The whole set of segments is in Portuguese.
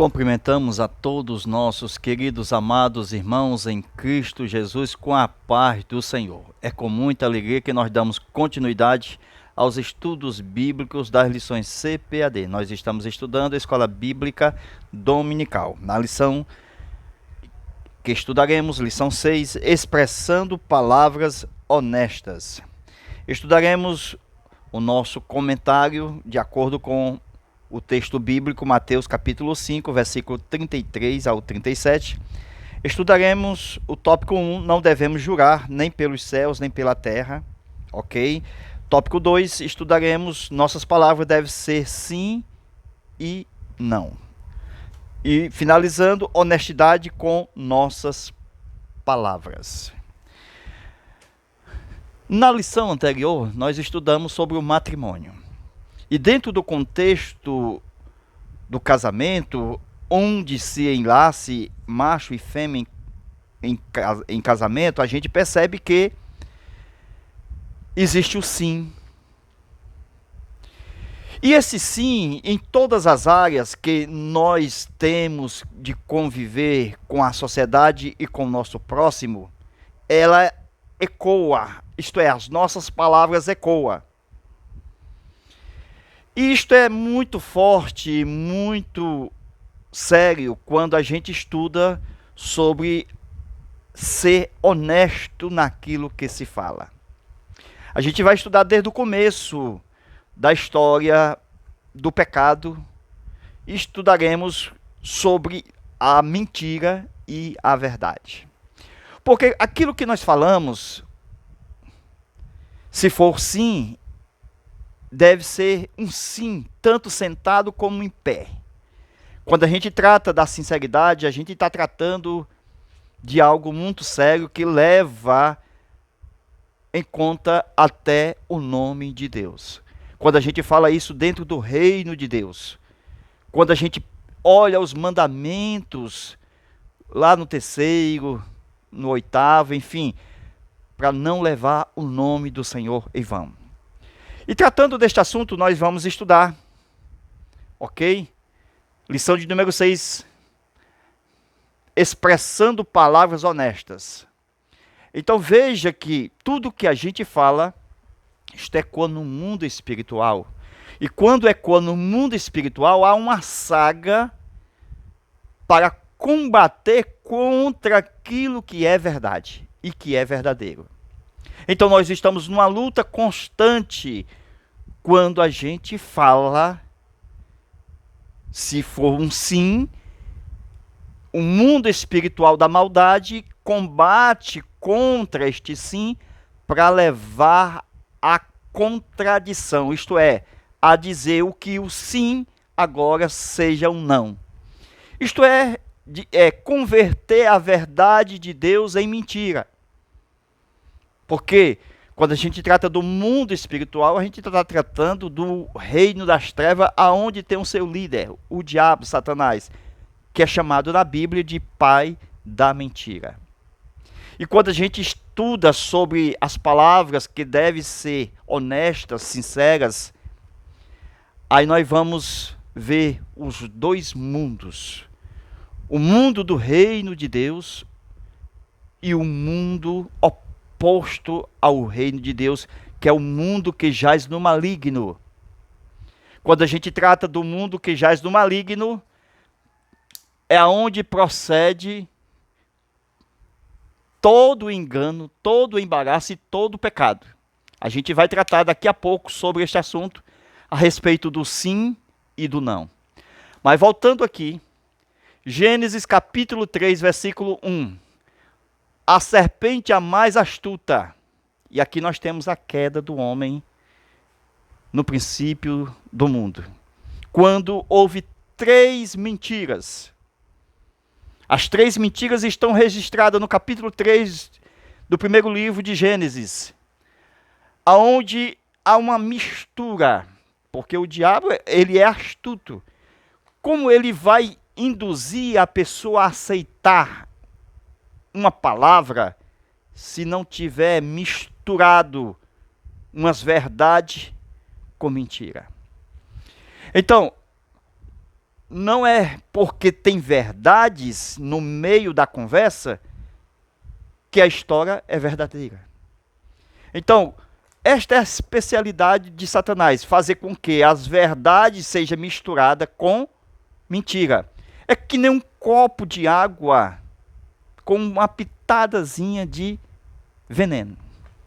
Cumprimentamos a todos nossos queridos amados irmãos em Cristo Jesus com a paz do Senhor. É com muita alegria que nós damos continuidade aos estudos bíblicos das lições CPAD. Nós estamos estudando a Escola Bíblica Dominical. Na lição que estudaremos, lição 6, expressando palavras honestas. Estudaremos o nosso comentário de acordo com o texto bíblico, Mateus capítulo 5, versículo 33 ao 37. Estudaremos o tópico 1, não devemos jurar nem pelos céus, nem pela terra, ok? Tópico 2, estudaremos, nossas palavras devem ser sim e não. E finalizando, honestidade com nossas palavras. Na lição anterior, nós estudamos sobre o matrimônio. E dentro do contexto do casamento, onde se enlace macho e fêmea em casamento, a gente percebe que existe o sim. E esse sim, em todas as áreas que nós temos de conviver com a sociedade e com o nosso próximo, ela ecoa, isto é, as nossas palavras ecoam. E isto é muito forte, muito sério quando a gente estuda sobre ser honesto naquilo que se fala. A gente vai estudar desde o começo da história do pecado e estudaremos sobre a mentira e a verdade. Porque aquilo que nós falamos, se for sim, deve ser um sim, tanto sentado como em pé. Quando a gente trata da sinceridade, a gente está tratando de algo muito sério que leva em conta até o nome de Deus. Quando a gente fala isso dentro do reino de Deus, quando a gente olha os mandamentos lá no terceiro, no oitavo, enfim, para não levar o nome do Senhor em vão. E tratando deste assunto, nós vamos estudar, ok? Lição de número 6, expressando palavras honestas. Então veja que tudo que a gente fala, isto ecoa no mundo espiritual. E quando ecoa no mundo espiritual, há uma saga para combater contra aquilo que é verdade e que é verdadeiro. Então nós estamos numa luta constante quando a gente fala, se for um sim, o mundo espiritual da maldade combate contra este sim para levar à contradição, isto é, a dizer o que o sim agora seja um não. Isto é converter a verdade de Deus em mentira. Porque quando a gente trata do mundo espiritual, a gente está tratando do reino das trevas, aonde tem o seu líder, o diabo, Satanás, que é chamado na Bíblia de pai da mentira. E quando a gente estuda sobre as palavras que devem ser honestas, sinceras, aí nós vamos ver os dois mundos. O mundo do reino de Deus e o mundo oposto ao reino de Deus, que é o mundo que jaz no maligno. Quando a gente trata do mundo que jaz no maligno, é aonde procede todo o engano, todo o embaraço e todo o pecado. A gente vai tratar daqui a pouco sobre este assunto, a respeito do sim e do não. Mas voltando aqui, Gênesis capítulo 3, versículo 1. A serpente a mais astuta. E aqui nós temos a queda do homem no princípio do mundo. Quando houve 3 mentiras. As 3 mentiras estão registradas no capítulo 3 do primeiro livro de Gênesis, aonde há uma mistura, porque o diabo, ele é astuto. Como ele vai induzir a pessoa a aceitar uma palavra se não tiver misturado umas verdades com mentira? Então, não é porque tem verdades no meio da conversa que a história é verdadeira. Então, esta é a especialidade de Satanás, fazer com que as verdades sejam misturadas com mentira. É que nem um copo de água com uma pitadazinha de veneno.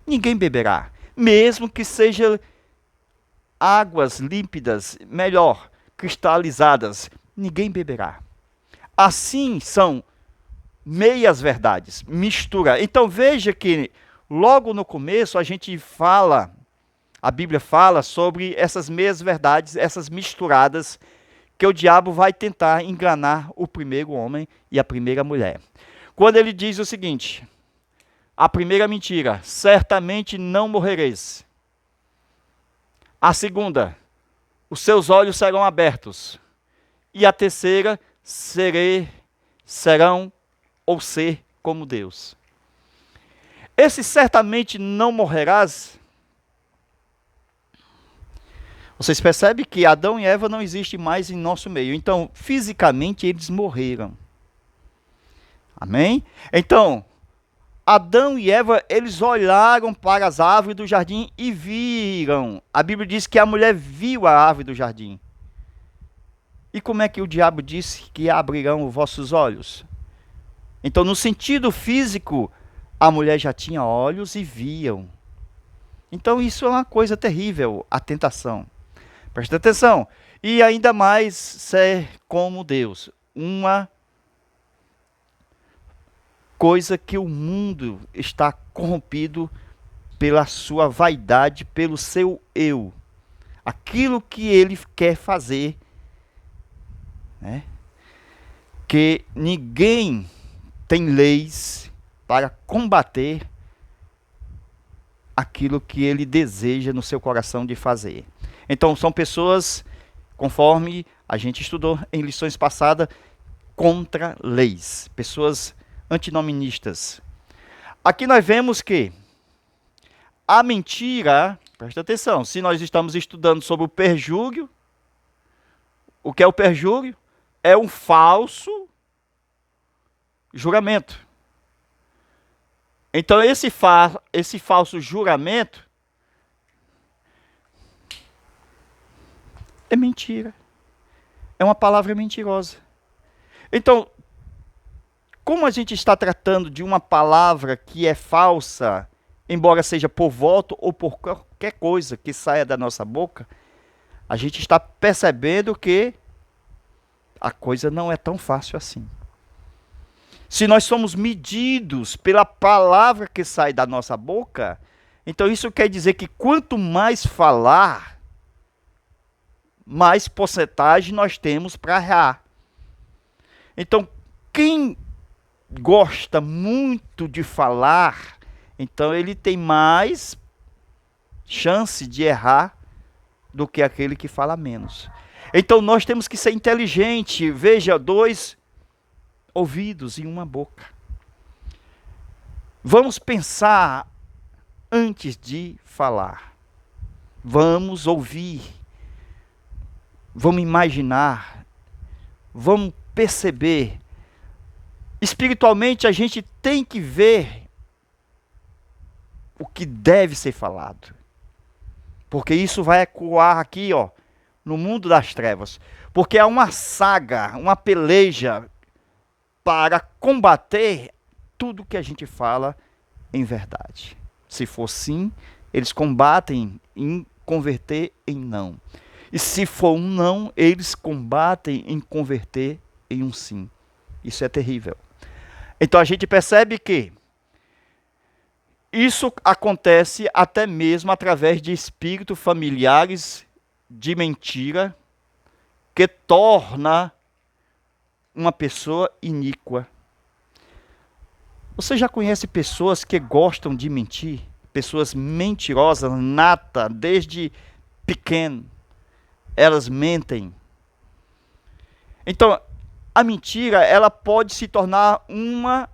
Ninguém beberá, mesmo que seja águas límpidas, melhor, cristalizadas, ninguém beberá. Assim são meias verdades, mistura. Então veja que logo no começo a Bíblia fala sobre essas meias verdades, essas misturadas, que o diabo vai tentar enganar o primeiro homem e a primeira mulher. Quando ele diz o seguinte, a primeira mentira, certamente não morrereis. A segunda, os seus olhos serão abertos. E a terceira, serão ou ser como Deus. Esse certamente não morrerás. Vocês percebem que Adão e Eva não existem mais em nosso meio. Então, fisicamente, eles morreram. Amém? Então, Adão e Eva, eles olharam para as árvores do jardim e viram. A Bíblia diz que a mulher viu a árvore do jardim. E como é que o diabo disse que abrirão os vossos olhos? Então, no sentido físico, a mulher já tinha olhos e viam. Então, isso é uma coisa terrível, a tentação. Presta atenção. E ainda mais ser como Deus. Uma coisa que o mundo está corrompido pela sua vaidade, pelo seu eu. Aquilo que ele quer fazer, né? Que ninguém tem leis para combater aquilo que ele deseja no seu coração de fazer. Então são pessoas, conforme a gente estudou em lições passadas, contra leis, pessoas antinoministas. Aqui nós vemos que a mentira, presta atenção, se nós estamos estudando sobre o perjúrio, o que é o perjúrio? É um falso juramento. Então esse falso juramento é mentira. É uma palavra mentirosa. Então, como a gente está tratando de uma palavra que é falsa, embora seja por voto ou por qualquer coisa que saia da nossa boca, a gente está percebendo que a coisa não é tão fácil assim. Se nós somos medidos pela palavra que sai da nossa boca, então isso quer dizer que quanto mais falar, mais porcentagem nós temos para errar. Então, quem gosta muito de falar, então ele tem mais chance de errar do que aquele que fala menos. Então nós temos que ser inteligente. Veja, 2 ouvidos e uma boca. Vamos pensar antes de falar. Vamos ouvir. Vamos imaginar. Vamos perceber. Espiritualmente a gente tem que ver o que deve ser falado. Porque isso vai ecoar aqui, ó, no mundo das trevas. Porque há uma saga, uma peleja para combater tudo que a gente fala em verdade. Se for sim, eles combatem em converter em não. E se for um não, eles combatem em converter em um sim. Isso é terrível. Então a gente percebe que isso acontece até mesmo através de espíritos familiares de mentira que torna uma pessoa iníqua. Você já conhece pessoas que gostam de mentir? Pessoas mentirosas, nata, desde pequeno. Elas mentem. Então, a mentira, ela pode se tornar uma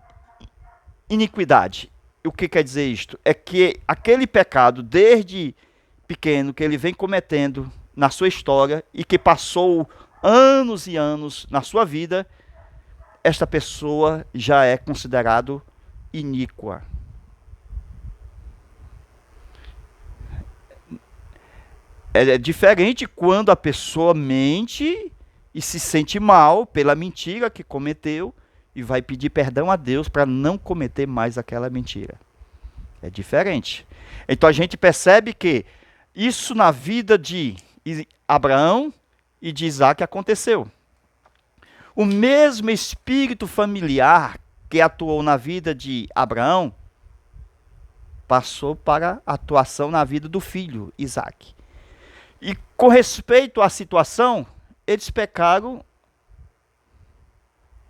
iniquidade. O que quer dizer isto? É que aquele pecado, desde pequeno, que ele vem cometendo na sua história e que passou anos e anos na sua vida, esta pessoa já é considerado iníqua. É diferente quando a pessoa mente e se sente mal pela mentira que cometeu e vai pedir perdão a Deus para não cometer mais aquela mentira. É diferente. Então a gente percebe que isso na vida de Abraão e de Isaac aconteceu. O mesmo espírito familiar que atuou na vida de Abraão passou para a atuação na vida do filho, Isaac. E com respeito à situação, eles pecaram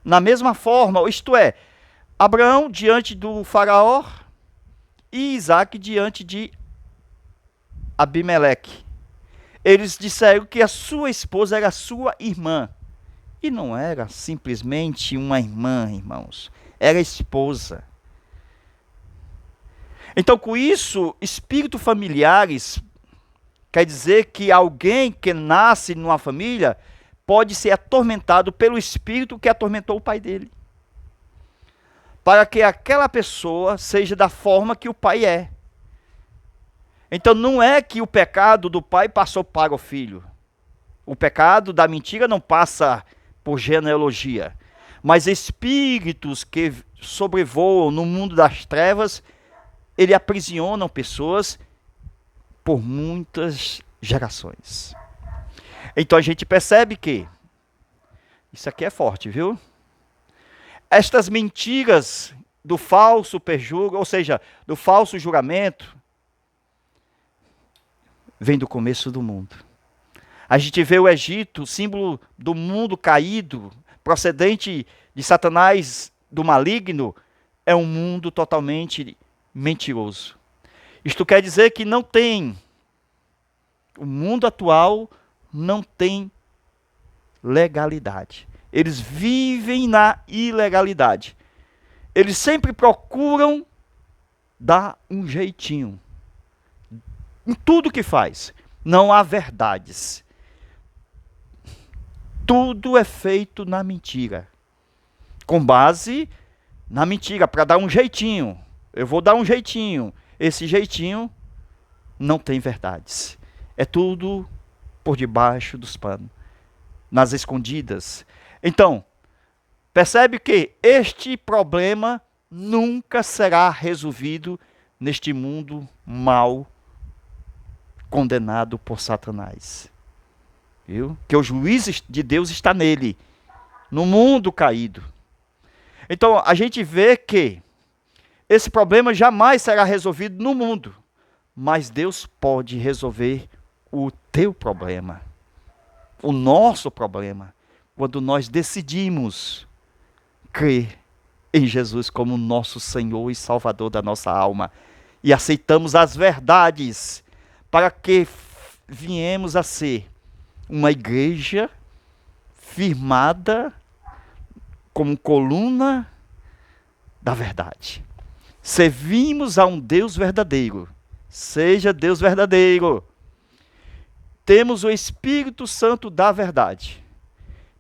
na mesma forma, isto é, Abraão diante do faraó e Isaac diante de Abimeleque. Eles disseram que a sua esposa era sua irmã. E não era simplesmente uma irmã, irmãos. Era esposa. Então, com isso, espíritos familiares quer dizer que alguém que nasce numa família pode ser atormentado pelo espírito que atormentou o pai dele. Para que aquela pessoa seja da forma que o pai é. Então não é que o pecado do pai passou para o filho. O pecado da mentira não passa por genealogia. Mas espíritos que sobrevoam no mundo das trevas, ele aprisionam pessoas por muitas gerações. Então a gente percebe que isso aqui é forte, viu? Estas mentiras do falso perjúrio, ou seja, do falso juramento, vem do começo do mundo. A gente vê o Egito, símbolo do mundo caído, procedente de Satanás, do maligno, é um mundo totalmente mentiroso. Isto quer dizer que não tem, o mundo atual não tem legalidade. Eles vivem na ilegalidade. Eles sempre procuram dar um jeitinho. Em tudo que faz, não há verdades. Tudo é feito na mentira. Com base na mentira, para dar um jeitinho. Eu vou dar um jeitinho. Esse jeitinho não tem verdades. É tudo por debaixo dos panos, nas escondidas. Então, percebe que este problema nunca será resolvido neste mundo mau, condenado por Satanás. Viu? Que o juízo de Deus está nele, no mundo caído. Então, a gente vê que esse problema jamais será resolvido no mundo, mas Deus pode resolver o teu problema, o nosso problema, quando nós decidimos crer em Jesus como nosso Senhor e Salvador da nossa alma e aceitamos as verdades para que viemos a ser uma igreja firmada como coluna da verdade. Servimos a um Deus verdadeiro. Seja Deus verdadeiro. Temos o Espírito Santo da verdade.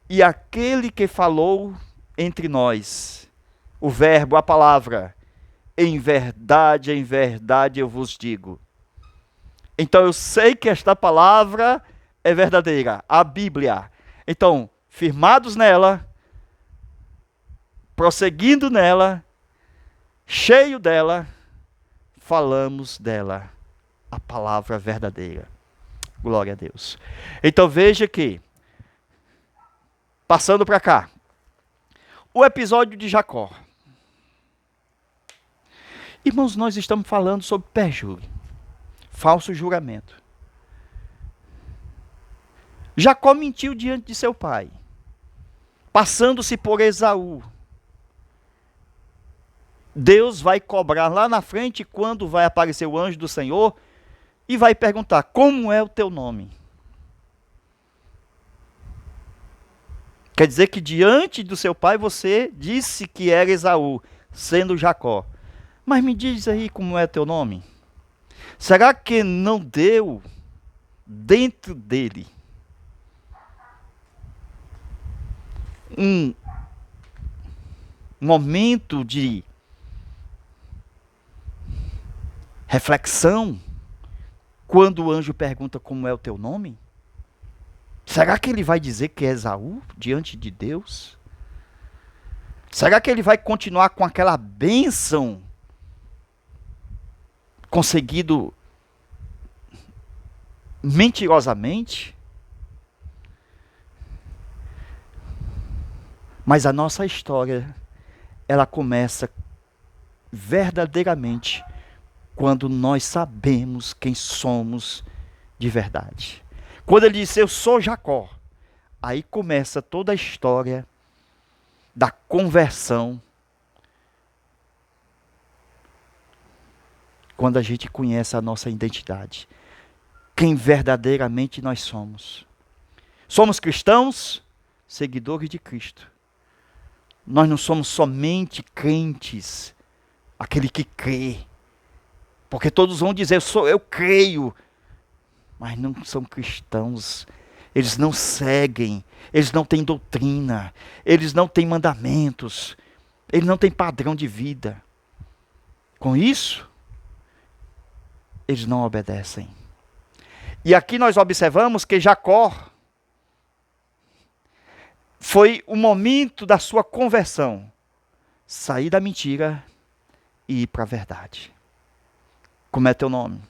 E aquele que falou entre nós, o verbo, a palavra, em verdade eu vos digo. Então eu sei que esta palavra é verdadeira, a Bíblia. Então, firmados nela, prosseguindo nela, cheio dela, falamos dela, a palavra verdadeira. Glória a Deus. Então veja que, passando para cá, o episódio de Jacó. Irmãos, nós estamos falando sobre perjúrio, falso juramento. Jacó mentiu diante de seu pai, passando-se por Esaú. Deus vai cobrar lá na frente, quando vai aparecer o anjo do Senhor, e vai perguntar, como é o teu nome? Quer dizer que diante do seu pai você disse que era Esaú, sendo Jacó. Mas me diz aí como é teu nome? Será que não deu dentro dele um momento de reflexão quando o anjo pergunta como é o teu nome? Será que ele vai dizer que é Esaú diante de Deus? Será que ele vai continuar com aquela bênção conseguido mentirosamente? Mas a nossa história, ela começa verdadeiramente quando nós sabemos quem somos de verdade. Quando ele diz, eu sou Jacó, aí começa toda a história da conversão. Quando a gente conhece a nossa identidade, quem verdadeiramente nós somos. Somos cristãos, seguidores de Cristo. Nós não somos somente crentes, aquele que crê. Porque todos vão dizer, eu creio, mas não são cristãos. Eles não seguem, eles não têm doutrina, eles não têm mandamentos, eles não têm padrão de vida. Com isso, eles não obedecem. E aqui nós observamos que Jacó foi o momento da sua conversão. Sair da mentira e ir para a verdade. Como é teu nome?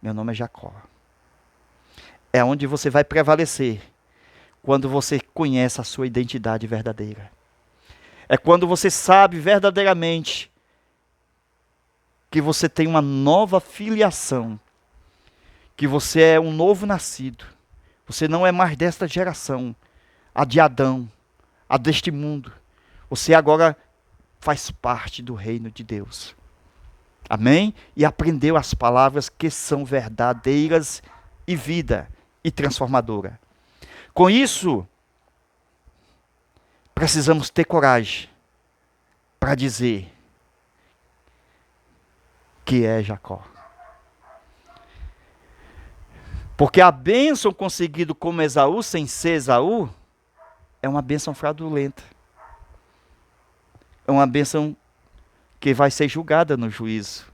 Meu nome é Jacó. É onde você vai prevalecer quando você conhece a sua identidade verdadeira. É quando você sabe verdadeiramente que você tem uma nova filiação, que você é um novo nascido. Você não é mais desta geração, a de Adão, a deste mundo. Você agora faz parte do reino de Deus. Amém? E aprendeu as palavras que são verdadeiras e vida e transformadora. Com isso, precisamos ter coragem para dizer que é Jacó. Porque a bênção conseguida como Esaú, sem ser Esaú, é uma bênção fraudulenta. É uma bênção que vai ser julgada no juízo.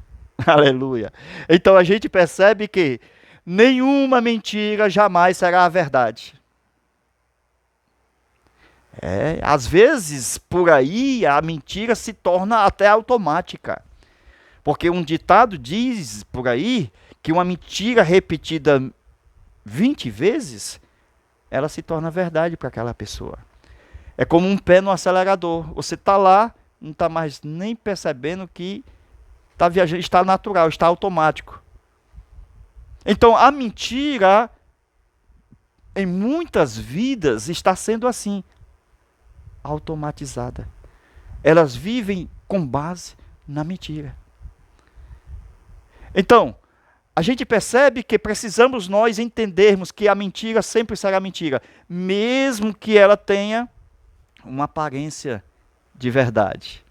Aleluia. Então a gente percebe que nenhuma mentira jamais será a verdade. Às vezes, por aí, a mentira se torna até automática. Porque um ditado diz por aí que uma mentira repetida 20 vezes, ela se torna verdade para aquela pessoa. É como um pé no acelerador. Você está lá, não está mais nem percebendo que está viajando, está natural, está automático. Então, a mentira, em muitas vidas, está sendo assim, automatizada. Elas vivem com base na mentira. Então, a gente percebe que precisamos nós entendermos que a mentira sempre será mentira, mesmo que ela tenha uma aparência de verdade.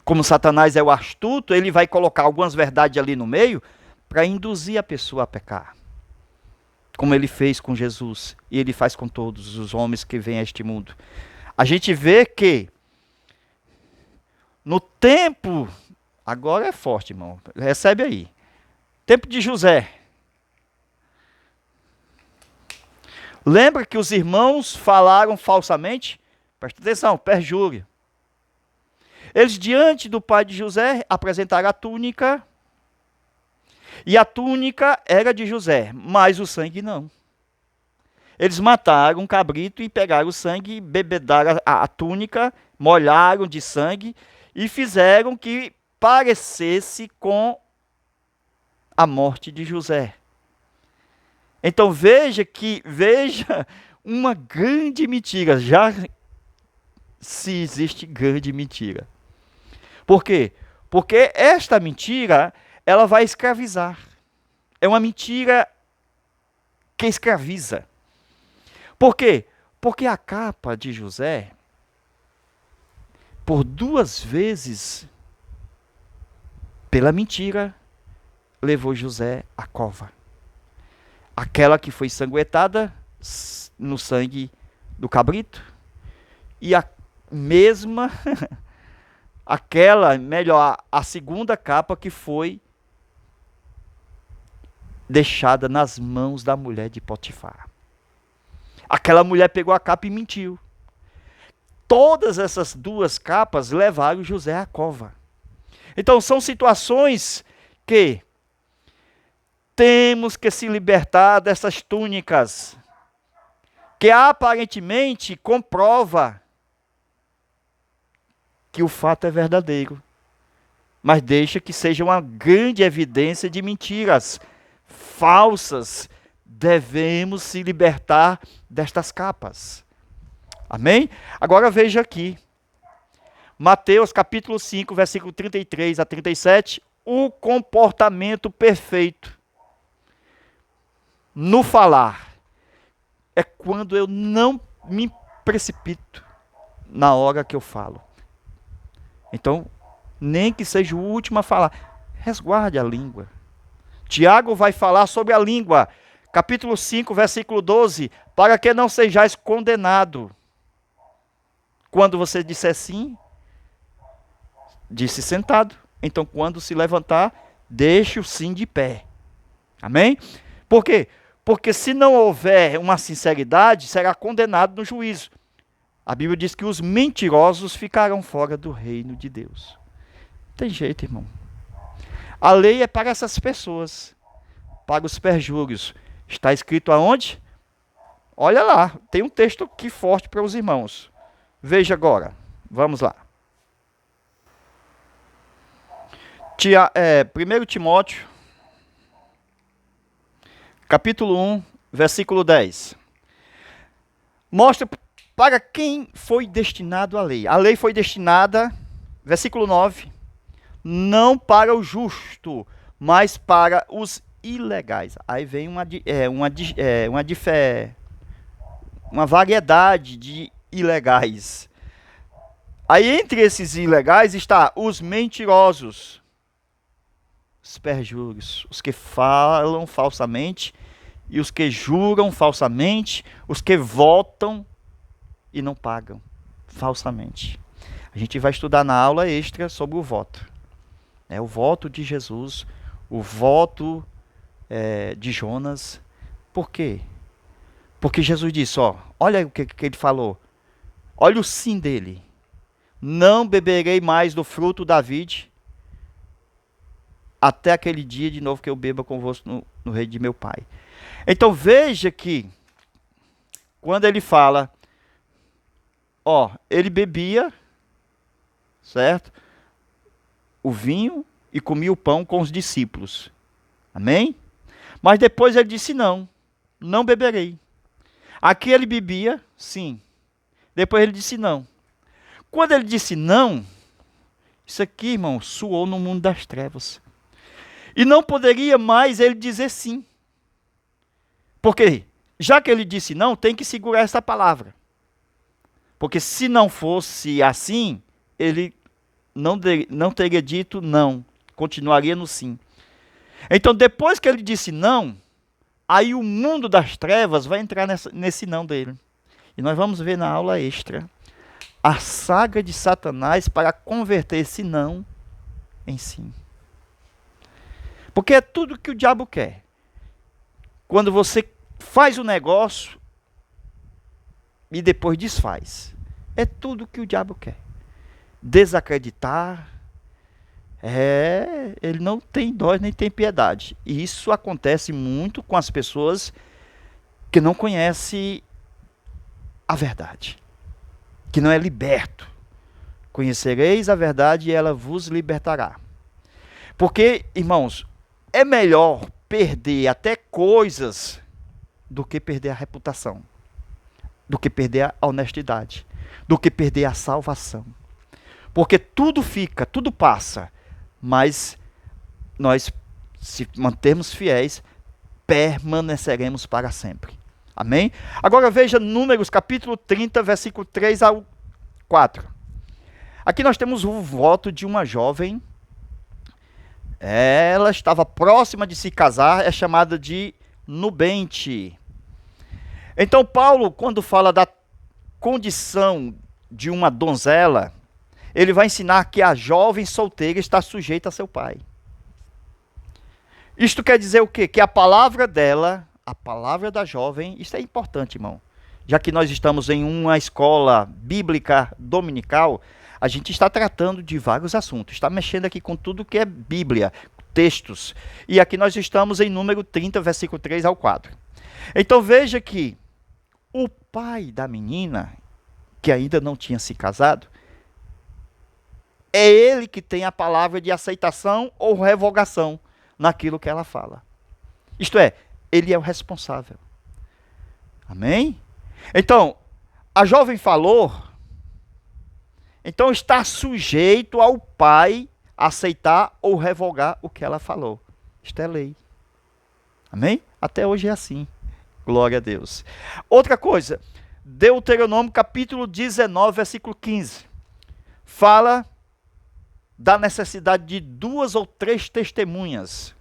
Como Satanás é o astuto, ele vai colocar algumas verdades ali no meio para induzir a pessoa a pecar. Como ele fez com Jesus e ele faz com todos os homens que vêm a este mundo. A gente vê que no tempo, agora é forte, irmão, recebe aí. Tempo de José. Lembra que os irmãos falaram falsamente? Presta atenção, perjúrio. Eles, diante do pai de José, apresentaram a túnica. E a túnica era de José, mas o sangue não. Eles mataram um cabrito e pegaram o sangue, bebedaram a túnica, molharam de sangue e fizeram que parecesse com a morte de José. Então veja uma grande mentira, já se existe grande mentira. Por quê? Porque esta mentira, ela vai escravizar. É uma mentira que escraviza. Por quê? Porque a capa de José, por 2 vezes, pela mentira, levou José à cova. Aquela que foi sanguentada no sangue do cabrito, e a mesma, aquela, melhor, a segunda capa que foi deixada nas mãos da mulher de Potifar. Aquela mulher pegou a capa e mentiu. Todas essas duas capas levaram José à cova. Então são situações que temos que se libertar dessas túnicas, que aparentemente comprova que o fato é verdadeiro, mas deixa que seja uma grande evidência de mentiras falsas. Devemos se libertar destas capas. Amém? Agora veja aqui. Mateus capítulo 5, versículo 33 a 37. O comportamento perfeito no falar é quando eu não me precipito na hora que eu falo. Então, nem que seja o último a falar, resguarde a língua. Tiago vai falar sobre a língua. Capítulo 5, versículo 12. Para que não sejais condenado. Quando você disser sim, disse sentado. Então, quando se levantar, deixe o sim de pé. Amém? Por quê? Porque se não houver uma sinceridade, será condenado no juízo. A Bíblia diz que os mentirosos ficarão fora do reino de Deus. Não tem jeito, irmão. A lei é para essas pessoas, para os perjúrios. Está escrito aonde? Olha lá, tem um texto aqui forte para os irmãos. Veja agora, vamos lá. 1 Timóteo, capítulo 1, versículo 10. Mostra para quem foi destinado a lei. A lei foi destinada, versículo 9, não para o justo, mas para os ilegais. Aí vem uma variedade de ilegais. Aí entre esses ilegais está os mentirosos, os perjúrios, os que falam falsamente e os que juram falsamente, os que votam e não pagam falsamente. A gente vai estudar na aula extra sobre o voto. O voto de Jesus, o voto de Jonas. Por quê? Porque Jesus disse, olha o que ele falou. Olha o sim dele. Não beberei mais do fruto da vide, até aquele dia de novo que eu beba convosco no reino de meu Pai. Então veja que, quando ele fala, ele bebia, certo? O vinho e comia o pão com os discípulos. Amém? Mas depois ele disse, não beberei. Aqui ele bebia, sim. Depois ele disse não. Quando ele disse não, isso aqui, irmão, soou no mundo das trevas. E não poderia mais ele dizer sim. Porque, já que ele disse não, tem que segurar essa palavra. Porque se não fosse assim, ele não teria dito não. Continuaria no sim. Então, depois que ele disse não, aí o mundo das trevas vai entrar nesse não dele. E nós vamos ver na aula extra a saga de Satanás para converter esse não em sim. Porque é tudo que o diabo quer. Quando você faz o negócio e depois desfaz. É tudo que o diabo quer. Desacreditar. Ele não tem dó nem tem piedade. E isso acontece muito com as pessoas que não conhecem a verdade, que não é liberto. Conhecereis a verdade e ela vos libertará. Porque, irmãos, é melhor perder até coisas do que perder a reputação, do que perder a honestidade, do que perder a salvação. Porque tudo fica, tudo passa, mas nós, se mantermos fiéis, permaneceremos para sempre. Amém? Agora veja Números capítulo 30, versículo 3 ao 4. Aqui nós temos o voto de uma jovem. Ela estava próxima de se casar, é chamada de nubente. Então Paulo, quando fala da condição de uma donzela, ele vai ensinar que a jovem solteira está sujeita a seu pai. Isto quer dizer o quê? Que a palavra dela, a palavra da jovem, isso é importante, irmão. Já que nós estamos em uma escola bíblica dominical, a gente está tratando de vários assuntos. Está mexendo aqui com tudo que é Bíblia, textos. E aqui nós estamos em número 30, versículo 3 ao 4. Então veja que o pai da menina, que ainda não tinha se casado, é ele que tem a palavra de aceitação ou revogação naquilo que ela fala. Isto é, ele é o responsável. Amém? Então, a jovem falou, então está sujeito ao pai aceitar ou revogar o que ela falou. Isto é lei. Amém? Até hoje é assim. Glória a Deus. Outra coisa, Deuteronômio capítulo 19, versículo 15. Fala da necessidade de 2 ou 3 testemunhas.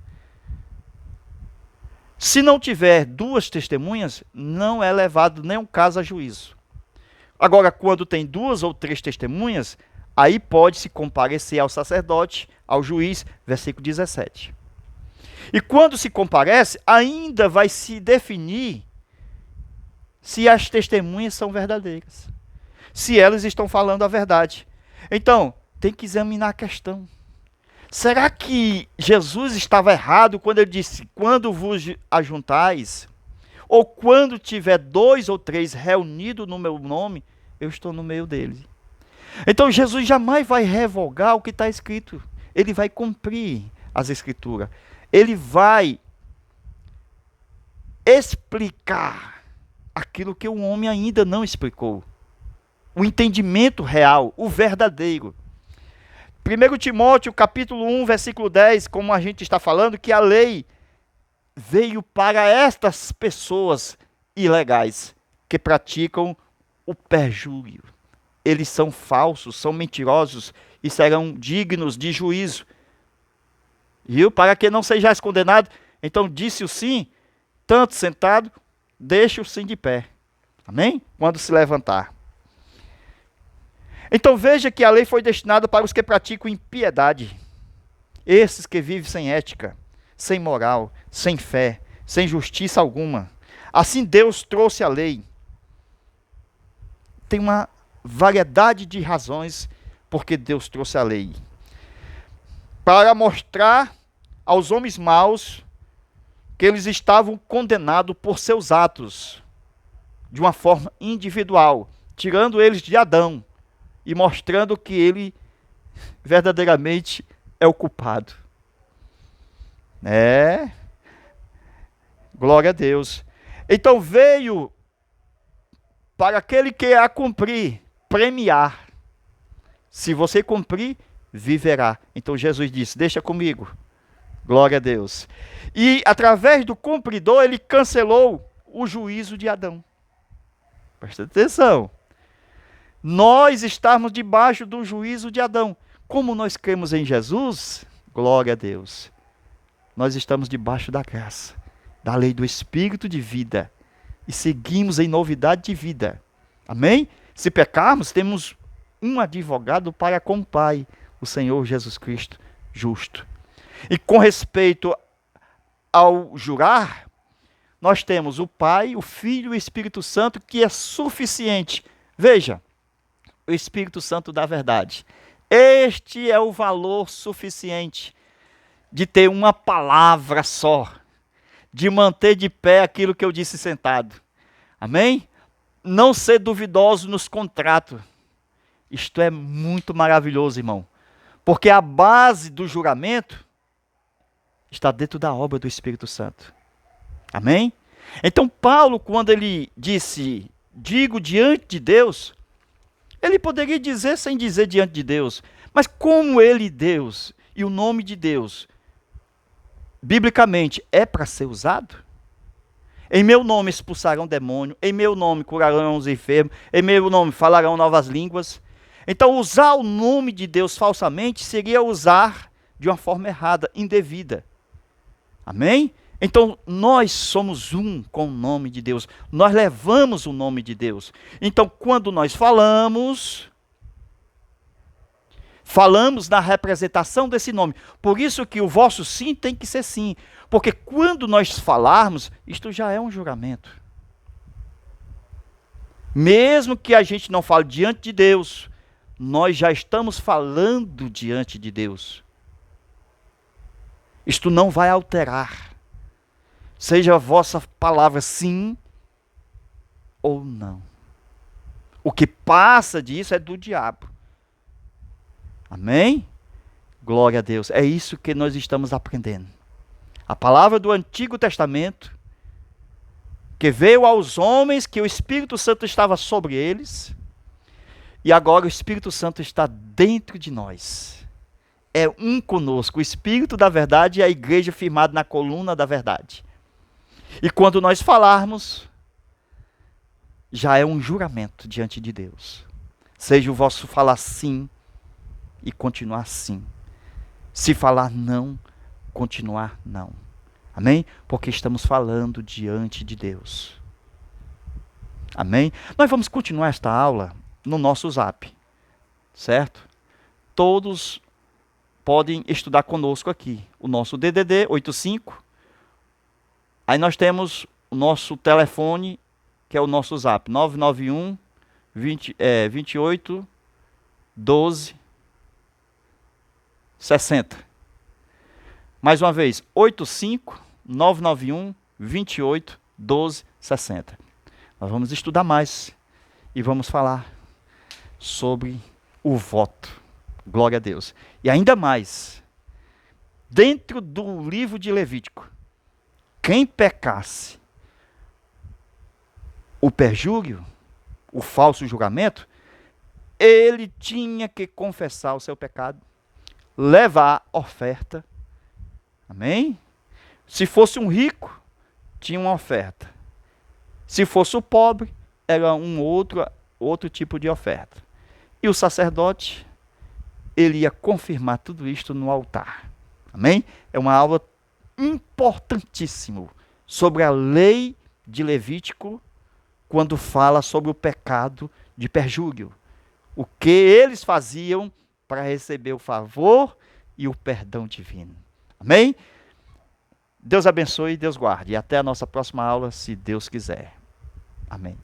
Se não tiver 2 testemunhas, não é levado nenhum caso a juízo. Agora, quando tem 2 ou 3 testemunhas, aí pode-se comparecer ao sacerdote, ao juiz, versículo 17. E quando se comparece, ainda vai se definir se as testemunhas são verdadeiras, se elas estão falando a verdade. Então, tem que examinar a questão. Será que Jesus estava errado quando ele disse, quando vos ajuntais, ou quando tiver 2 ou 3 reunidos no meu nome, eu estou no meio deles? Então Jesus jamais vai revogar o que está escrito. Ele vai cumprir as escrituras. Ele vai explicar aquilo que o homem ainda não explicou. O entendimento real, o verdadeiro. 1 Timóteo capítulo 1, versículo 10, como a gente está falando, que a lei veio para estas pessoas ilegais que praticam o perjúrio. Eles são falsos, são mentirosos e serão dignos de juízo. Viu? Para que não sejais condenado, então disse o sim, tanto sentado, deixe o sim de pé. Amém? Quando se levantar. Então veja que a lei foi destinada para os que praticam impiedade. Esses que vivem sem ética, sem moral, sem fé, sem justiça alguma. Assim Deus trouxe a lei. Tem uma variedade de razões porque Deus trouxe a lei. Para mostrar aos homens maus que eles estavam condenados por seus atos, de uma forma individual, tirando eles de Adão e mostrando que ele verdadeiramente é o culpado. Glória a Deus. Então veio para aquele que a cumprir, premiar. Se você cumprir, viverá. Então Jesus disse, deixa comigo. Glória a Deus. E através do cumpridor, ele cancelou o juízo de Adão. Presta atenção. Nós estamos debaixo do juízo de Adão. Como nós cremos em Jesus, glória a Deus, nós estamos debaixo da graça, da lei do Espírito de vida, e seguimos em novidade de vida. Amém? Se pecarmos, temos um advogado para com o Pai, o Senhor Jesus Cristo, justo. E com respeito ao jurar, nós temos o Pai, o Filho e o Espírito Santo, que é suficiente. Veja, o Espírito Santo da verdade. Este é o valor suficiente de ter uma palavra só, de manter de pé aquilo que eu disse sentado. Amém? Não ser duvidoso nos contratos. Isto é muito maravilhoso, irmão. Porque a base do juramento está dentro da obra do Espírito Santo. Amém? Então Paulo, quando ele disse, digo diante de Deus, ele poderia dizer sem dizer diante de Deus. Mas como ele, Deus, e o nome de Deus, biblicamente, é para ser usado? Em meu nome expulsarão demônio, em meu nome curarão os enfermos, em meu nome falarão novas línguas. Então usar o nome de Deus falsamente seria usar de uma forma errada, indevida. Amém? Então, nós somos um com o nome de Deus. Nós levamos o nome de Deus. Então, quando nós falamos na representação desse nome. Por isso que o vosso sim tem que ser sim. Porque quando nós falarmos, isto já é um juramento. Mesmo que a gente não fale diante de Deus, nós já estamos falando diante de Deus. Isto não vai alterar. Seja a vossa palavra sim ou não. O que passa disso é do diabo. Amém? Glória a Deus. É isso que nós estamos aprendendo. A palavra do Antigo Testamento, que veio aos homens, que o Espírito Santo estava sobre eles, e agora o Espírito Santo está dentro de nós. É um conosco. O Espírito da verdade e a igreja firmada na coluna da verdade. E quando nós falarmos, já é um juramento diante de Deus. Seja o vosso falar sim e continuar sim. Se falar não, continuar não. Amém? Porque estamos falando diante de Deus. Amém? Nós vamos continuar esta aula no nosso Zap. Certo? Todos podem estudar conosco aqui. O nosso DDD 85. Aí nós temos o nosso telefone, que é o nosso Zap. 991 28 12 60. Mais uma vez, 85 991 28 12 60. Nós vamos estudar mais e vamos falar sobre o voto. Glória a Deus. E ainda mais, dentro do livro de Levítico, quem pecasse o perjúrio, o falso julgamento, ele tinha que confessar o seu pecado, levar oferta. Amém? Se fosse um rico, tinha uma oferta. Se fosse o pobre, era um outro tipo de oferta. E o sacerdote, ele ia confirmar tudo isto no altar. Amém? É uma aula importantíssima sobre a lei de Levítico, quando fala sobre o pecado de perjúrio. O que eles faziam para receber o favor e o perdão divino. Amém? Deus abençoe e Deus guarde. E até a nossa próxima aula, se Deus quiser. Amém.